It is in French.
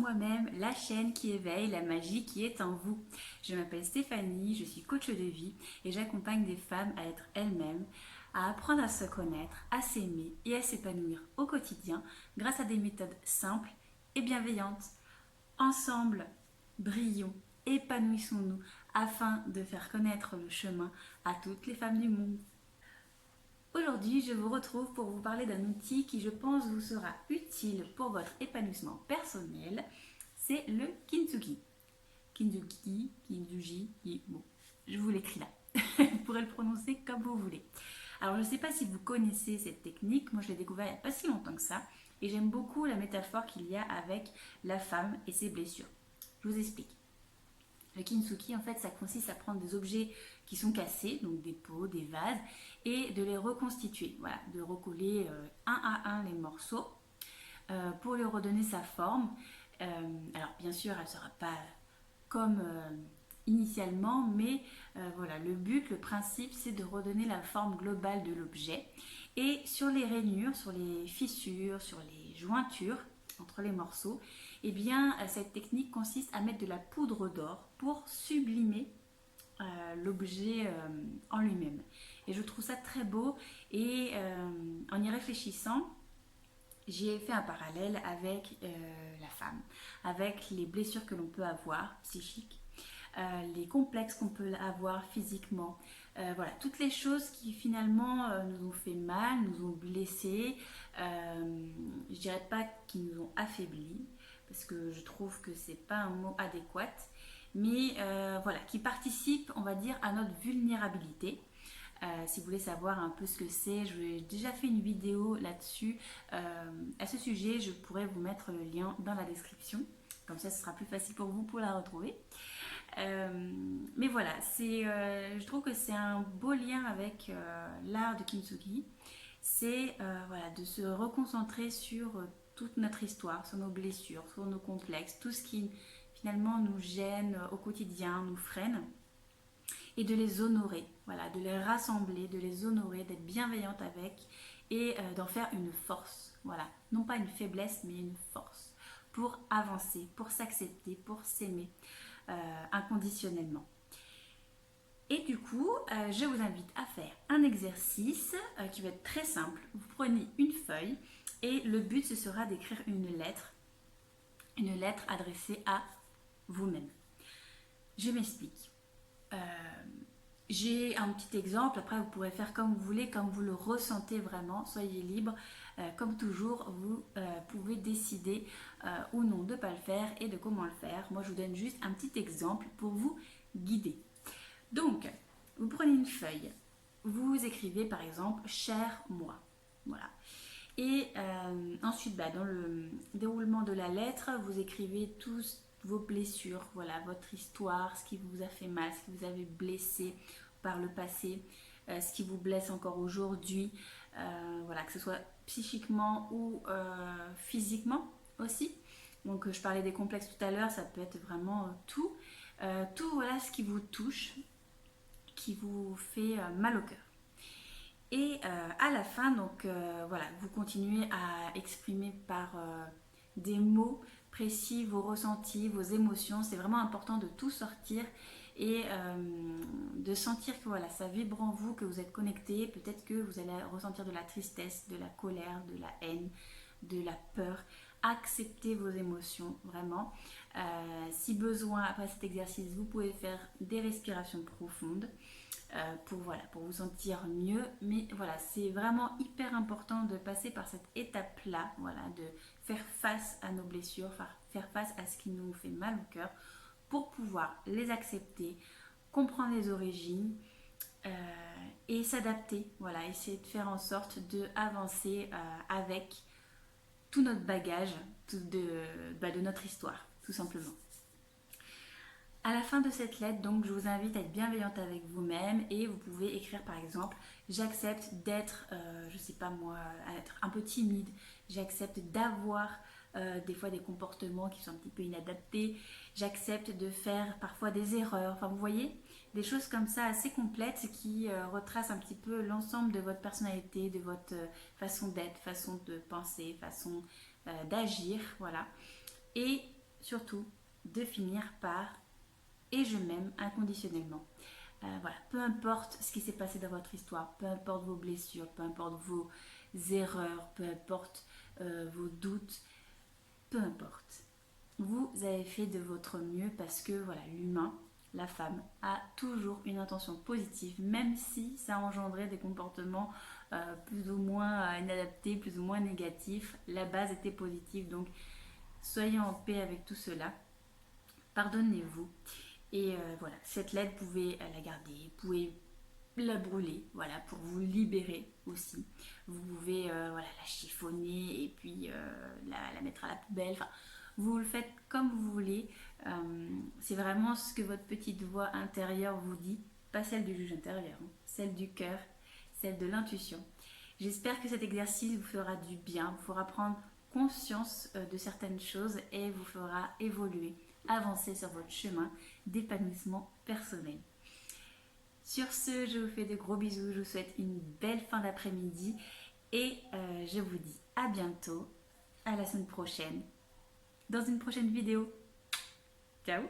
moi-même, la chaîne qui éveille la magie qui est en vous. Je m'appelle Stéphanie, je suis coach de vie et j'accompagne des femmes à être elles-mêmes, à apprendre à se connaître, à s'aimer et à s'épanouir au quotidien grâce à des méthodes simples et bienveillantes. Ensemble, brillons, épanouissons-nous afin de faire connaître le chemin à toutes les femmes du monde. Aujourd'hui, je vous retrouve pour vous parler d'un outil qui, je pense, vous sera utile pour votre épanouissement personnel. C'est le Kintsugi. Kintsugi, bon, je vous l'écris là. Vous pourrez le prononcer comme vous voulez. Alors, je ne sais pas si vous connaissez cette technique. Moi, je l'ai découvert il n'y a pas si longtemps que ça. Et j'aime beaucoup la métaphore qu'il y a avec la femme et ses blessures. Je vous explique. Le kintsugi, en fait, ça consiste à prendre des objets qui sont cassés, donc des pots, des vases, et de les reconstituer. Voilà, de recoller un à un les morceaux pour lui redonner sa forme. Alors, bien sûr, elle ne sera pas comme initialement, mais voilà, le but, le principe, c'est de redonner la forme globale de l'objet. Et sur les rainures, sur les fissures, sur les jointures entre les morceaux, eh bien, cette technique consiste à mettre de la poudre d'or pour sublimer l'objet en lui-même. Et je trouve ça très beau et en y réfléchissant, j'ai fait un parallèle avec la femme, avec les blessures que l'on peut avoir psychiques, les complexes qu'on peut avoir physiquement, voilà, toutes les choses qui finalement nous ont fait mal, nous ont blessés, je dirais pas qui nous ont affaiblis, parce que je trouve que c'est pas un mot adéquat, mais voilà, qui participent, on va dire, à notre vulnérabilité. Si vous voulez savoir un peu ce que c'est, j'ai déjà fait une vidéo là-dessus. À ce sujet, je pourrais vous mettre le lien dans la description. Comme ça, ce sera plus facile pour vous pour la retrouver. Mais voilà, je trouve que c'est un beau lien avec l'art de Kintsugi. C'est voilà, de se reconcentrer sur toute notre histoire, sur nos blessures, sur nos complexes, tout ce qui finalement nous gêne au quotidien, nous freine, et de les honorer, voilà, de les rassembler, de les honorer, d'être bienveillante avec et d'en faire une force, voilà, non pas une faiblesse mais une force pour avancer, pour s'accepter, pour s'aimer inconditionnellement. Et du coup, je vous invite à faire un exercice qui va être très simple. Vous prenez une feuille et le but ce sera d'écrire une lettre adressée à vous-même. Je m'explique. J'ai un petit exemple, après vous pourrez faire comme vous voulez, comme vous le ressentez vraiment, soyez libre. Comme toujours, vous pouvez décider ou non de ne pas le faire et de comment le faire. Moi, je vous donne juste un petit exemple pour vous guider. Donc, vous prenez une feuille, vous écrivez par exemple cher moi, voilà. Et ensuite, dans le déroulement de la lettre, vous écrivez tous vos blessures, voilà, votre histoire, ce qui vous a fait mal, ce qui vous avez blessé par le passé, ce qui vous blesse encore aujourd'hui, voilà, que ce soit psychiquement ou physiquement aussi. Donc je parlais des complexes tout à l'heure, ça peut être vraiment tout, voilà ce qui vous touche, qui vous fait mal au cœur. Et à la fin, donc voilà, vous continuez à exprimer par des mots précis vos ressentis, vos émotions. C'est vraiment important de tout sortir et de sentir que voilà, ça vibre en vous, que vous êtes connecté. Peut-être que vous allez ressentir de la tristesse, de la colère, de la haine, de la peur. Acceptez vos émotions, vraiment. Si besoin, après cet exercice, vous pouvez faire des respirations profondes. Pour vous sentir mieux, mais voilà, c'est vraiment hyper important de passer par cette étape là, voilà, de faire face à nos blessures, faire face à ce qui nous fait mal au cœur pour pouvoir les accepter, comprendre les origines et s'adapter, voilà, essayer de faire en sorte d'avancer avec tout notre bagage de notre histoire, tout simplement. À la fin de cette lettre, donc, je vous invite à être bienveillante avec vous-même et vous pouvez écrire par exemple j'accepte d'être, je sais pas moi, être un peu timide, j'accepte d'avoir des fois des comportements qui sont un petit peu inadaptés, j'accepte de faire parfois des erreurs, enfin vous voyez, des choses comme ça assez complètes qui retracent un petit peu l'ensemble de votre personnalité, de votre façon d'être, façon de penser, façon d'agir, voilà. Et surtout de finir par et je m'aime inconditionnellement. Voilà, peu importe ce qui s'est passé dans votre histoire, peu importe vos blessures, peu importe vos erreurs, peu importe vos doutes, peu importe. Vous avez fait de votre mieux parce que voilà, l'humain, la femme, a toujours une intention positive, même si ça a engendré des comportements plus ou moins inadaptés, plus ou moins négatifs. La base était positive, donc soyez en paix avec tout cela. Pardonnez-vous. Et voilà, cette lettre, vous pouvez la garder, vous pouvez la brûler, voilà, pour vous libérer aussi. Vous pouvez voilà, la chiffonner et puis la mettre à la poubelle. Enfin, vous le faites comme vous voulez. C'est vraiment ce que votre petite voix intérieure vous dit, pas celle du juge intérieur, hein, celle du cœur, celle de l'intuition. J'espère que cet exercice vous fera du bien, vous fera prendre conscience de certaines choses et vous fera évoluer, avancer sur votre chemin d'épanouissement personnel. Sur ce, je vous fais de gros bisous, je vous souhaite une belle fin d'après-midi et je vous dis à bientôt, à la semaine prochaine, dans une prochaine vidéo. Ciao!